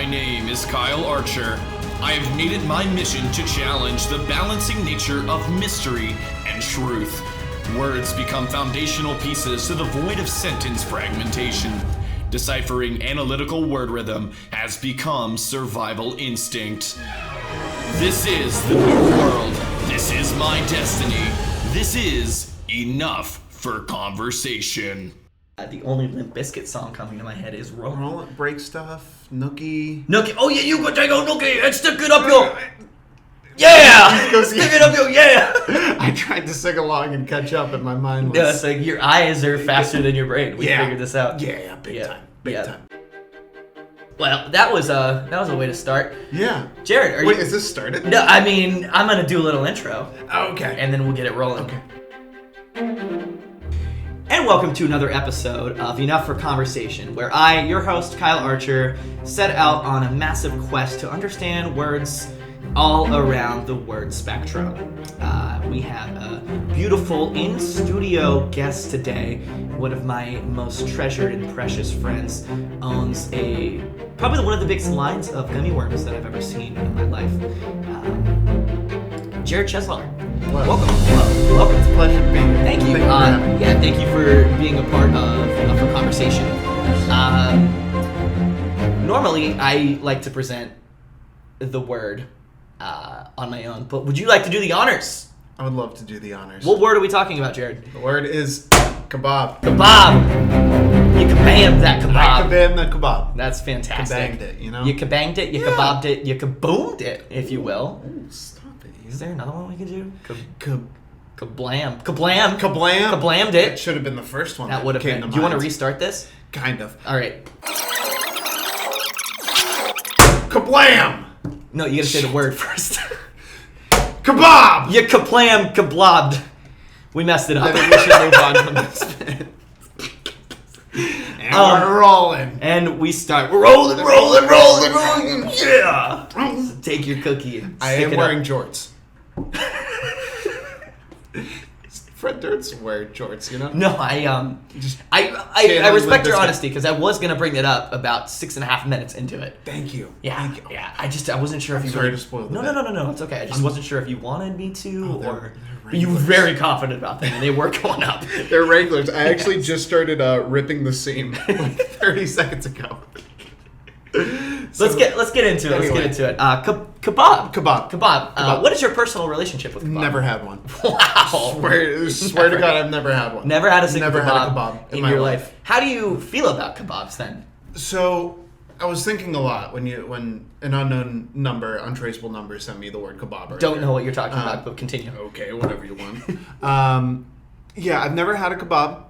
My name is Kyle Archer. I have made it my mission to challenge the balancing nature of mystery and truth. Words become foundational pieces to the void of sentence fragmentation. Deciphering analytical word rhythm has become survival instinct. This is the new world. This is my destiny. This is enough for conversation. The only Limp Bizkit song coming to my head is Roll It, Break Stuff, Nookie. Nookie. Oh yeah, you go take a Nookie and stick it up your... Yeah! Stick it up your... Yeah! I tried to sing along and catch up, and my mind was... Yeah, it's like your eyes are faster than your brain. We figured this out. Yeah, big time. Big time. Well, that was a way to start. Yeah. Jarod, Wait, is this started? No, I mean, I'm going to do a little intro. Okay. And then we'll get it rolling. Okay. And welcome to another episode of Enough for Conversation, where I, your host, Kyle Archer, set out on a massive quest to understand words all around the word spectrum. We have a beautiful in-studio guest today. One of my most treasured and precious friends owns probably one of the biggest lines of gummy worms that I've ever seen in my life. Jarod Cheslar. Welcome. Welcome. It's a pleasure being here. Thank you. Thank you for being a part of the conversation. Normally, I like to present the word on my own, but would you like to do the honors? I would love to do the honors. What word are we talking about, Jarod? The word is kebab. Kebab! You kabanged that kebab. I kabam the kebab. That's fantastic. Kabanged it, you know? You kabanged it, you kebabbed it, you kaboomed it, if you will. Ooh, stop it. Is there another one we can do? Kablam. Kablam. Kablam. Kablammed it. It should have been the first one. That would have been. Do you want to restart this? Kind of. All right. Kablam! No, you gotta say the word first. Kebab! You kablam, kablobbed. We messed it up. I think we should move on from this. And we're rolling. And we start. We're rolling. Yeah. So take your cookie and I stick am it wearing up. jorts. Fred Durst wear jorts, you know? No, I respect your honesty because I was gonna bring it up about 6.5 minutes into it. Thank you. Yeah, Thank you. yeah. I wasn't sure if you. Sorry to spoil the No. It's okay. I just wasn't sure if you wanted me to or. they're You were regulars. very confident about them, and they were going up. They're regulars. I actually just started ripping the seam like 30 seconds ago. Let's get into it. Anyway. Kebab. Kebab. What is your personal relationship with kebab? Never had one. Wow. Swear to God, I've never had one. Never had a single Never kebab, had a kebab in in my your life. life. How do you feel about kebabs then? So I was thinking a lot when an unknown number, untraceable number, sent me the word kebab. Earlier. Don't know what you're talking about, but continue. Okay, whatever you want. Yeah, I've never had a kebab.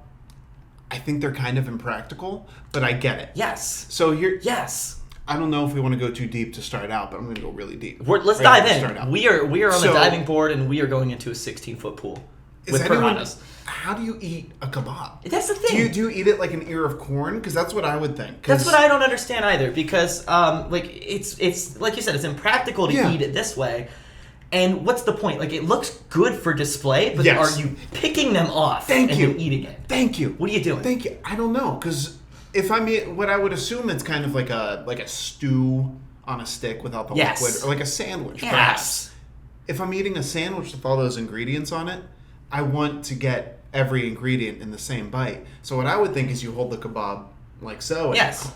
I think they're kind of impractical, but I get it. Yes. So here, Yes. I don't know if we want to go too deep to start out, but I'm going to go really deep. Let's Right dive to start in. out. We are on the So- diving board, and we are going into a 16-foot pool with piranhas. How do you eat a kebab? That's the thing. Do you eat it like an ear of corn? Because that's what I would think. That's what I don't understand either, because it's like you said, it's impractical to eat it this way. And what's the point? Like, it looks good for display, but Yes. are you picking them off Thank and you. then eating it? Thank you. What are you doing? Thank you. I don't know, because if I'm what I would assume it's kind of like a stew on a stick without the Yes. liquid, or like a sandwich. Yes. Perhaps. If I'm eating a sandwich with all those ingredients on it, I want to get every ingredient in the same bite. So what I would think is you hold the kebab like so. And Yes.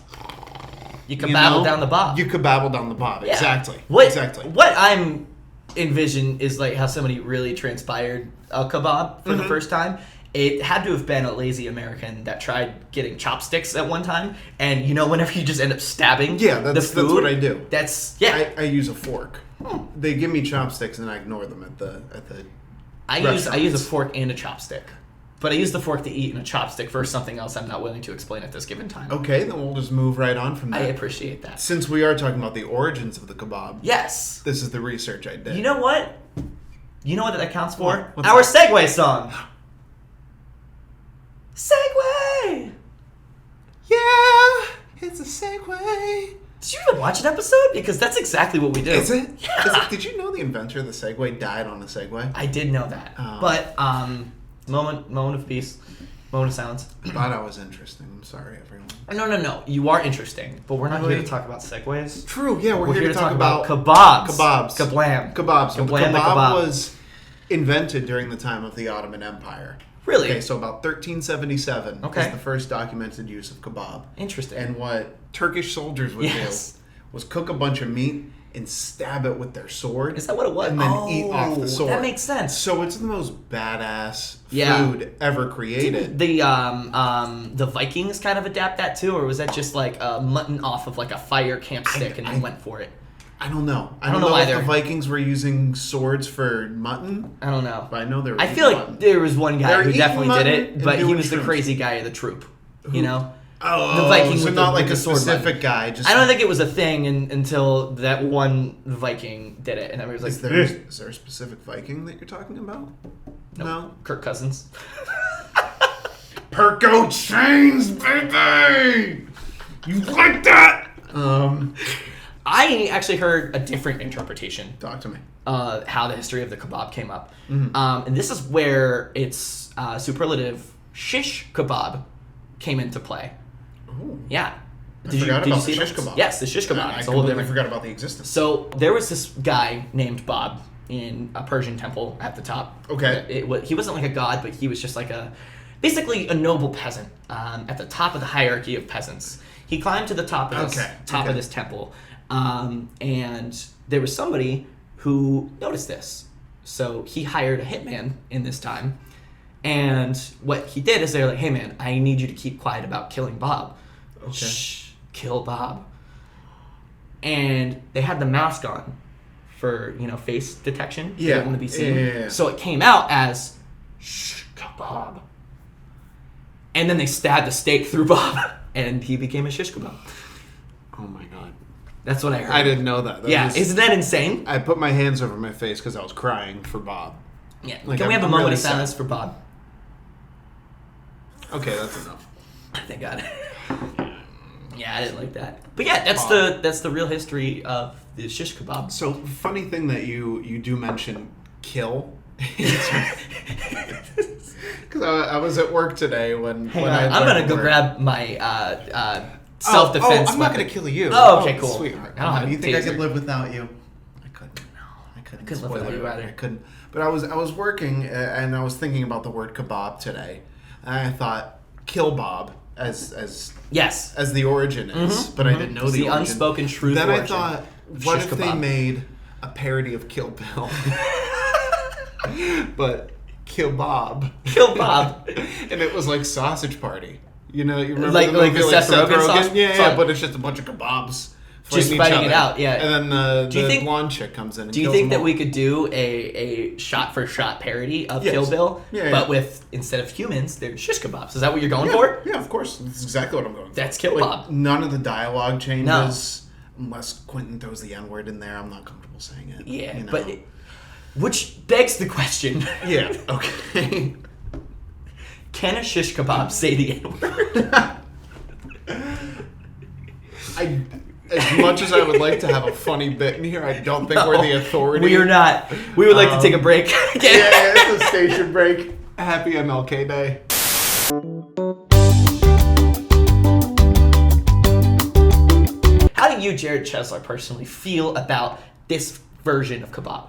You can babble down the bob. You could babble down the bob. Yeah. Exactly. What I'm envision is like how somebody really transpired a kebab for the first time. It had to have been a lazy American that tried getting chopsticks at one time, and whenever you just end up stabbing the food. That's what I do. I use a fork. They give me chopsticks and I ignore them at the I use a fork and a chopstick. But I use the fork to eat and a chopstick for something else I'm not willing to explain at this given time. Okay, then we'll just move right on from that. I appreciate that. Since we are talking about the origins of the kebab, Yes. this is the research I did. You know what? You know what that counts for? What's Our that? segue song. Segue! Yeah, it's a segue. Did you even watch an episode? Because that's exactly what we do. Is it? Yeah. Did you know the inventor of the Segway died on a Segway? I did know that. Oh. But, moment of peace. Moment of silence. I thought I was interesting. I'm sorry, everyone. No. You are interesting, but we're not here to talk about segues. True. Yeah, we're here to talk about kebabs. Kebabs. Kablam. Kebabs. So Kablam the kebab kebab. was invented during the time of the Ottoman Empire. Really? Okay, so about 1377 Okay. is the first documented use of kebab. Interesting. And what Turkish soldiers would do was cook a bunch of meat and stab it with their sword. Is that what it was? And then eat off the sword. That makes sense. So it's the most badass Yeah. food ever created. The Vikings kind of adapt that too, or was that just like mutton off of like a fire camp stick and they went for it? I don't know. I don't know if either. the Vikings were using swords for mutton. I don't know. But I know they were I feel like mutton. there was one guy They're who eating definitely did mutton it, and but he doing was the shrooms. crazy guy of the troop. You know? Oh, the Viking so with not the, like with a the sword specific guy. Just I don't think it was a thing until that one Viking did it, and everybody was like, is there a specific Viking that you're talking about? No. Kirk Cousins. Perko chains, baby! You like that? I actually heard a different interpretation. Talk to me. How the history of the kebab came up. And this is where its superlative shish kebab came into play. Ooh. Yeah. I forgot about the shish kebab. Yes, the shish kebab. I It's a whole completely different. forgot about the existence. So there was this guy named Bob in a Persian temple at the top. Okay. He wasn't like a god, but he was just like basically a noble peasant at the top of the hierarchy of peasants. He climbed to the top of this temple, and there was somebody who noticed this. So he hired a hitman in this time, and what he did is they're like, "Hey man, I need you to keep quiet about killing Bob." Okay. Shh, kill Bob. And they had the mask on for face detection. They didn't want to be seen. Yeah. So it came out as shh kebab. And then they stabbed a stake through Bob, and he became a shish kebab. Oh my god. That's what I heard. I didn't know that. Isn't that insane? I put my hands over my face because I was crying for Bob. Yeah. Like, Can we have a I'm moment really of silence for Bob? Okay, that's enough. Thank God. Yeah, I didn't like that. But yeah, that's the real history of the shish kebab. So funny thing that you do mention kill. Because I was at work today when I'm gonna go grab my self-defense. I'm not weapon. gonna kill you. Oh, okay, cool. Sweetheart. I don't have a you think I taser. could live without you? I couldn't. No, I couldn't. Couldn't live without you Spoiler, either. I couldn't. But I was working and I was thinking about the word kebab today, and I thought kill Bob as Yes. as the origin is, but I didn't know It's the the origin. unspoken truth. Then origin I thought, of what shish if they kebab. made a parody of Kill Bill, but Kill Bob, Kill Bob. and it was like Sausage Party. You remember Like- the like movie, the Seth Rogen sausage- Yeah, but it's just a bunch of kebabs Just each fighting other. it out, yeah. And then Do you the think- blonde chick comes in. And Do you kills think them that all. we could do a shot-for-shot parody of Yes. Kill Bill, Yeah, but yeah. with instead of humans, they're shish kebabs? Is that what you're going Yeah, for? yeah, of course. That's exactly what I'm going for. That's Kill Like, Bob. none of the dialogue changes. Unless Quentin throws the N-word in there, I'm not comfortable saying it. Yeah, you know? but which begs the question: yeah, okay. can a shish kebab say the N-word? As much as I would like to have a funny bit in here, I don't think we're the authority. We are not. We would like to take a break. Yeah, it's a station break. Happy MLK Day. How do you, Jarod Cheslar, personally feel about this version of kebab?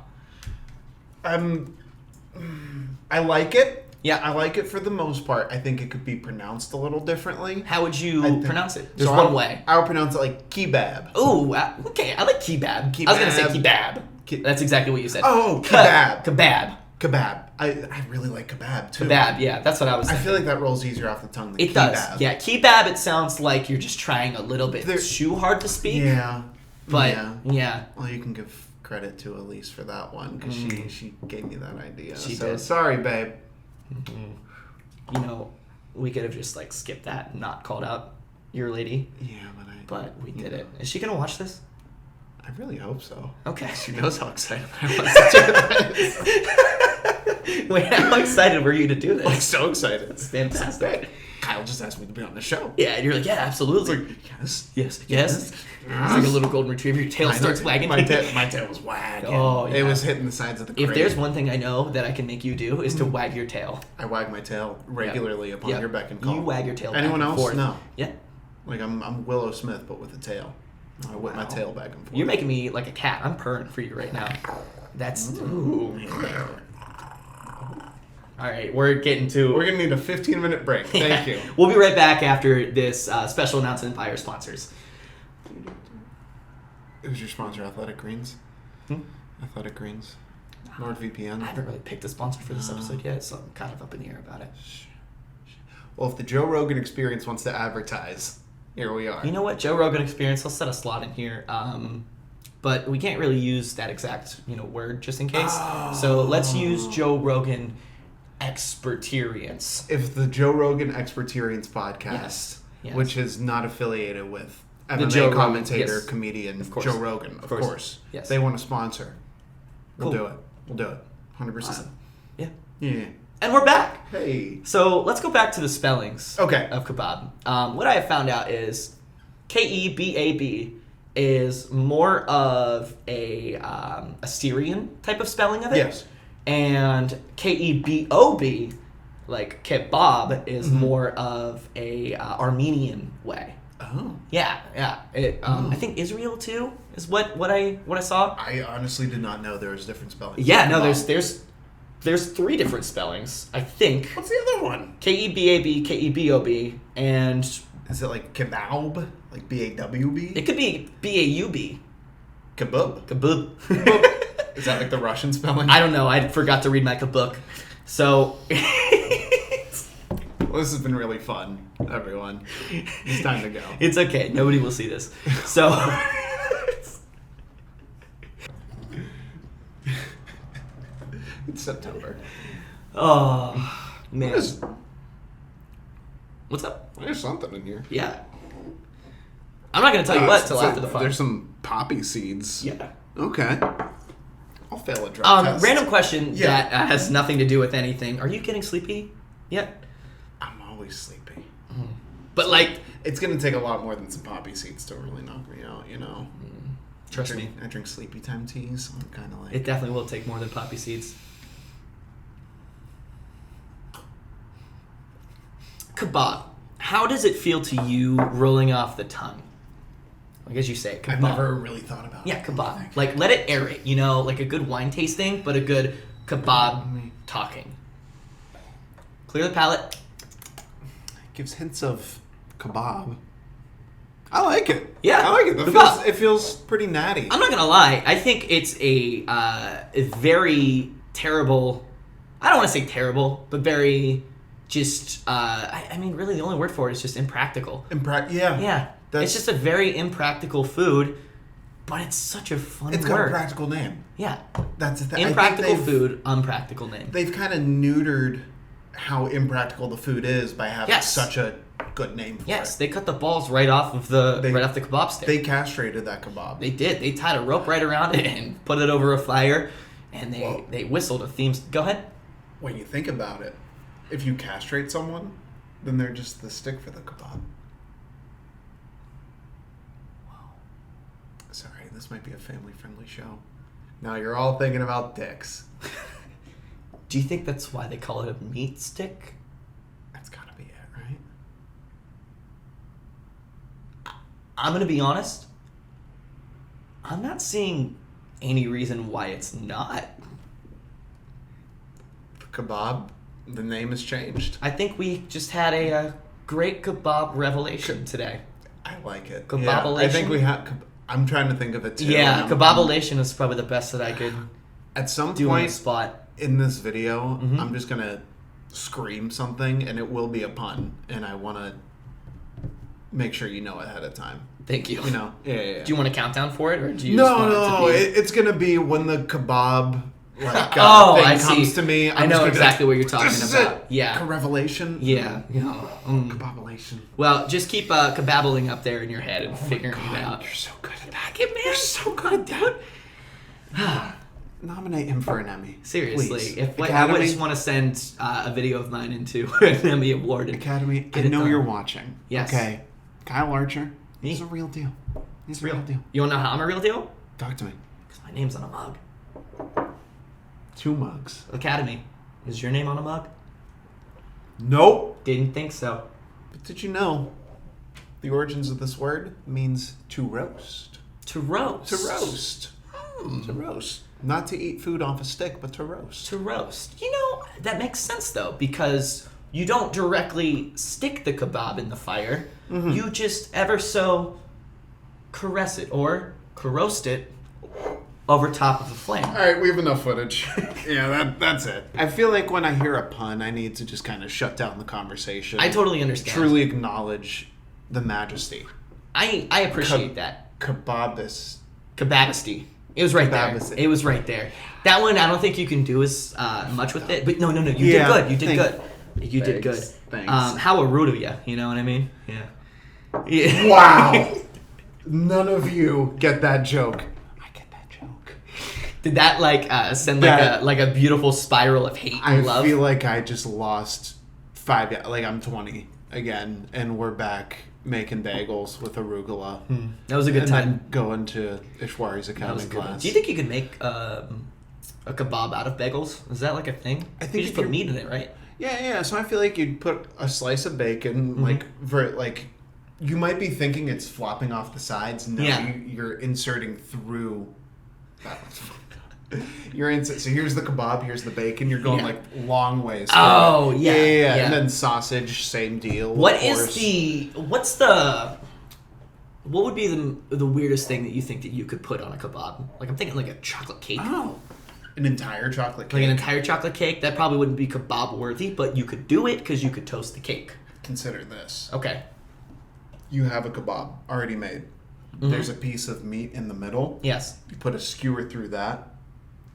I like it. Yeah. I like it for the most part. I think it could be pronounced a little differently. How would you pronounce it? There's So one way. I would pronounce it like kebab. Ooh, okay. I like kebab. I was gonna say kebab. That's exactly what you said. Oh, kebab. Kebab. Kebab. I really like kebab too. Kebab. Yeah, that's what I was I thinking. feel like that rolls easier off the tongue than It kebab. does. Yeah, kebab. It sounds like you're just trying a little bit too hard to speak. Yeah. But yeah. yeah. Well, you can give credit to Elise for that one because she gave me that idea. She so, did. Sorry, babe. You know, we could have just like skipped that and not called out your lady. Yeah, But we did it. Is she gonna watch this? I really hope so. Okay. She knows how excited I was to do this. Wait, how excited were you to do this? Like so excited. It's fantastic. Kyle just asked me to be on the show. Yeah, and you're like, yeah, absolutely. It's like, yes. Yes. It's like a little golden retriever. Your tail starts wagging. My tail was wagging. Oh, yeah. It was hitting the sides of the crate. If there's one thing I know that I can make you do is to wag your tail. I wag my tail regularly upon your beck and call. You wag your tail Anyone back and else? forth. No. Yeah. Like I'm Willow Smith, but with a tail. I whip my tail back and forth. You're making me like a cat. I'm purring for you right now. That's... Ooh. All right, we're going to need a 15-minute break. Thank you. We'll be right back after this special announcement by our sponsors. Who's your sponsor? Athletic Greens? Athletic Greens? NordVPN? I haven't really picked a sponsor for this episode yet, so I'm kind of up in the air about it. Well, if the Joe Rogan Experience wants to advertise, here we are. You know what? Joe Rogan Experience, I'll set a slot in here. But we can't really use that exact word just in case. So let's use Joe Rogan Expertarience. If the Joe Rogan Expertarience podcast, Yes. which is not affiliated with The MMA Joe commentator, Rogan, yes. comedian Of course. Joe Rogan, of course. Yes. They want to sponsor. We'll Cool. do it. We'll do it. 100%. Awesome. Yeah. Yeah. And we're back. Hey. So let's go back to the spellings Okay. of kebab. What I have found out is Kebab is more of a Assyrian type of spelling of it. Yes. And Kebob, like kebab, is more of a Armenian way. Oh. Yeah. I think Israel too is what I saw. I honestly did not know there was different spellings. Yeah, no, there's 3 different spellings, I think. What's the other one? Kebab, Kebob, and Is it like kebab? Like B-A-W-B? it could be Baub. Kebab. Kebab. Is that like the Russian spelling? I don't know. I forgot to read my book. So Well, this has been really fun, everyone. It's time to go. it's okay. Nobody will see this. So It's September. oh man. There's, What's up? there's something in here. Yeah. I'm not gonna tell you what till So after the fun. There's some poppy seeds. Yeah. Okay. I'll fail a drug test. Random question Yeah. that has nothing to do with anything. Are you getting sleepy yet? I'm always sleepy. But like, It's gonna take a lot more than some poppy seeds to really knock me out, trust me, I drink sleepy time teas. I'm kind of like... it definitely will take more than poppy seeds. Kebab. How does it feel to you rolling off the tongue? Like as you say, kebab. I've never really thought about it. Yeah, kebab. Like let it aerate, like a good wine tasting, but a good kebab talking. Clear the palate. It gives hints of kebab. I like it. Yeah, I like it. kebab. It feels pretty natty. I'm not gonna lie. I think it's a very terrible. I don't want to say terrible, but very just. I mean, really, the only word for it is just impractical. Yeah. Yeah, it's just a very impractical food, but it's such a fun It's word. got a practical name. Yeah, That's the thing. impractical food, unpractical name. They've kind of neutered how impractical the food is by having such a good name for Yes, it. they cut the balls right off of the kebab stick. They castrated that kebab. They did. They tied a rope right around it and put it over a fire, and they whistled a theme. Go ahead. When you think about it, if you castrate someone, then they're just the stick for the kebab. Wow. Sorry, this might be a family-friendly show. Now you're all thinking about dicks. Do you think that's why they call it a meat stick? That's gotta be it, right? I'm gonna be honest. I'm not seeing any reason why it's not. Kebab, the name has changed. I think we just had a great kebab revelation today. I like it. Kebabalation? Yeah, I think we have. I'm trying to think of it too. Yeah, and kebabalation is probably the best that I could At some do on the point spot. in this video, Mhm. I'm just gonna scream something, and it will be a pun, and I want to make sure you know ahead of time. Thank you. Yeah. Do you want a countdown for it, or do you? just want No. it to be... It's gonna be when the kebab thing I comes see. to me. I know exactly what you're talking This is about. it. Yeah. A revelation. Yeah. Kebabalation. Well, just keep kebabbling up there in your head and figuring it out. You're so good at that. You're so good at that. Nominate him for an Emmy. Seriously. Please. If I Academy, just want to send a video of mine into an Emmy Award. Academy, I it know done. you're watching. Yes. Okay. Kyle Archer, Me? he's a real deal. He's a real deal. You want to know how I'm a real deal? Talk to me. Because my name's on a mug. 2 mugs. Academy. Is your name on a mug? Nope. Didn't think so. But did you know the origins of this word means to roast? To roast. To roast. To roast. Not to eat food off a stick, but to roast. To roast. You know, that makes sense though, because you don't directly stick the kebab in the fire. Mm-hmm. You just ever so caress it or roast it over top of the flame. All right, we have enough footage. Yeah, that's it. I feel like when I hear a pun, I need to just kind of shut down the conversation. I totally understand. Truly acknowledge the majesty. I appreciate that. Kebabist. Kebabisty. It was right there. Kebabisty. It was right there. That one, I don't think you can do as much with it. But no. You did Yeah, good. You did good. You did good. Thanks. How rude of you. You know what I mean? Yeah. Wow. None of you get that joke. I get that joke. Did that send like a beautiful spiral of hate I and love? feel like I just lost 5. Like I'm 20 again, and we're back making bagels with arugula. That was a good and time. then going to Ishwari's That was accounting a good one. class. Do you think you could make a kebab out of bagels? Is that like a thing? I think you if just put you're- meat in it, right? Yeah. So I feel like you'd put a slice of bacon, Mm-hmm. you might be thinking it's flopping off the sides. No, Yeah. you're inserting through. So here's the kebab, here's the bacon. You're going Yeah. like long ways. Oh, through. yeah. And then sausage, same deal. What of is course. what would be the weirdest thing that you think that you could put on a kebab? Like I'm thinking like a chocolate cake. Oh, an entire chocolate cake. Like an entire chocolate cake. That probably wouldn't be kebab worthy, but you could do it because you could toast the cake. Consider this. Okay. You have a kebab already made. Mm-hmm. There's a piece of meat in the middle. Yes. You put a skewer through that.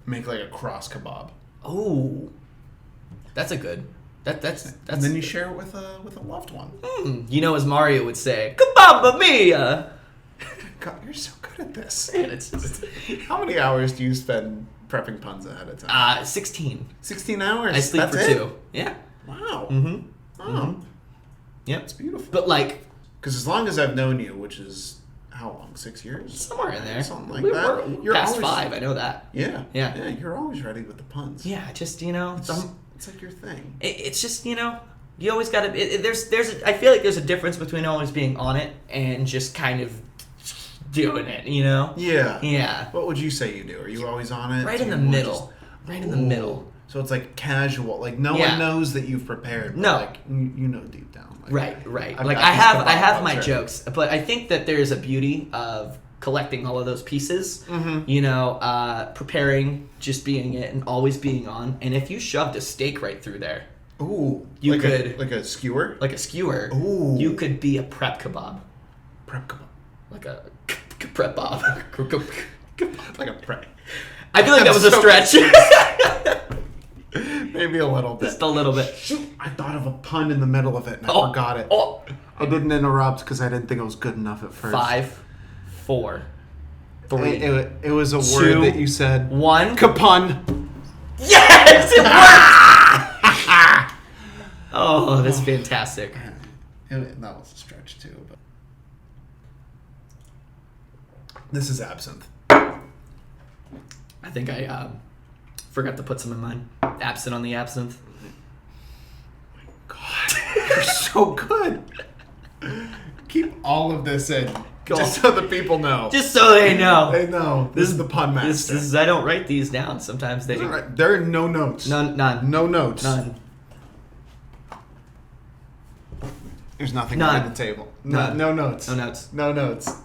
Make like a cross kebab. Oh, that's a good. That's. And then you share it with a loved one. You know, as Mario would say, "Kebab mia." God, you're so good at this. And it's just How many hours do you spend prepping puns ahead of time? 16. 16 hours. I sleep That's for it? 2. Yeah. Wow. Mm-hmm. Oh, Yep. that's beautiful. But like Because as long as I've known you, which is how long? 6 years? somewhere in there, Something like we're that. You're past always, 5. I know that. Yeah. Yeah. Yeah. You're always ready with the puns. Yeah. Just It's like your thing. it's just you always got to. I feel like there's a difference between always being on it and just kind of doing it. Yeah. Yeah. What would you say you do? Are you always on it? Right Do in the you more middle. Right in the middle. So it's like casual. Like no Yeah. one knows that you've prepared. But No. Like you know deep down. Like, Right. I've Like got I these have kebab my puns jokes, but I think that there is a beauty of collecting all of those pieces. Mm-hmm. Preparing, just being it, and always being on. And if you shoved a steak right through there, Ooh. You like could- like a skewer? like a skewer, Ooh. you could be a prep kebab, Prep kebab. like a prep bob. Like a prep. I feel like that was a So- stretch. Maybe a little bit. Just a little bit. Shoot, I thought of a pun in the middle of it and I Oh, forgot it. Oh. I didn't interrupt because I didn't think it was good enough at first. 5, 4, 3, It was a 2, word that you said. 1. Kapun. Yes, it worked. Oh, that's fantastic. That was a stretch too, but this is absinthe. I think I forgot to put some in mine. Absent on the absinthe. God, you're so good. Keep all of this in, Go. just so the people know. Just so they know. They know this is the pun master. This is, I don't write these down. Sometimes they All right, there are no notes. None. No notes. None. There's nothing None. on the table. None. No notes. No notes. No notes.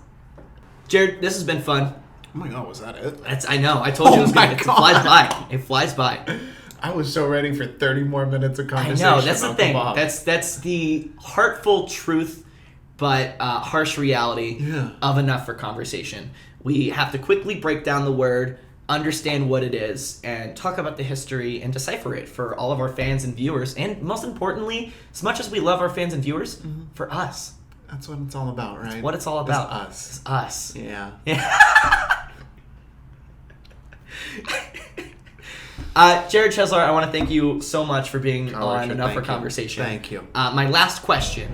Jared, this has been fun. Oh my god, was that it? I know. I told you it was Oh my gonna. It God. flies by. It flies by. I was so ready for 30 more minutes of I conversation. know. That's the about thing. kebab. That's the heartful truth, but harsh reality Yeah. of enough for conversation. We have to quickly break down the word, understand what it is, and talk about the history and decipher it for all of our fans and viewers. And most importantly, as much as we love our fans and viewers, for us. That's what it's all about, right? What it's all about. It's us. It's us. Yeah. Yeah. Jarod Cheslar, I want to thank you so much for being Kyle on Archer, Enough for thank you. Conversation. Thank you. My last question,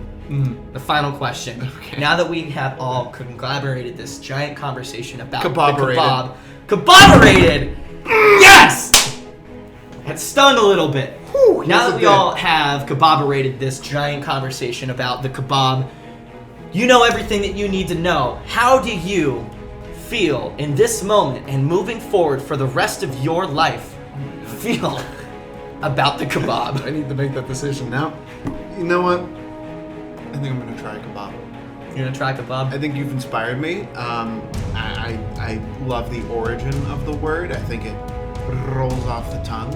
the final question. Okay. Now that we have all collaborated this giant conversation about Kebaborated. the kebab, kebaborated! Yes! It stung a little bit. Whew, Now yes, that it we did. all have kebaborated this giant conversation about the kebab, you know everything that you need to know. How do you feel in this moment and moving forward for the rest of your life feel about the kebab? I need to make that decision now. You know what? I think I'm gonna try kebab. You're gonna try kebab? I think you've inspired me. I love the origin of the word. I think it rolls off the tongue.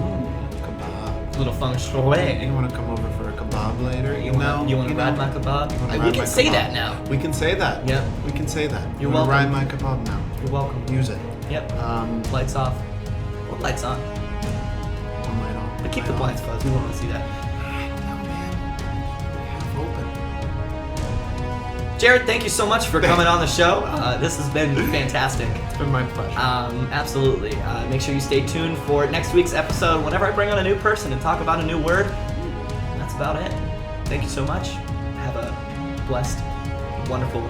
Kebab. A little feng You shui. want to come over for a kebab later? You want to ride my kebab? wanna We ride can my say kebab? that now. We can say that. Yep. We can say that. You're You wanna welcome. Ride my kebab now. You're welcome. Use it. Yep. Lights Lights off. Or lights on. one light on. But keep the light blinds closed. We want to see that. I don't know, man. Half open. Jarod, thank you so much for coming on the show. This has been fantastic. It's been my pleasure. Absolutely. Make sure you stay tuned for next week's episode whenever I bring on a new person and talk about a new word. And that's about it. Thank you so much. Have a blessed, wonderful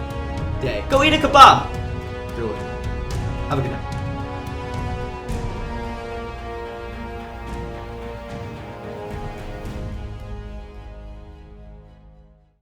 day. Go eat a kebab. Do it. Have a good night.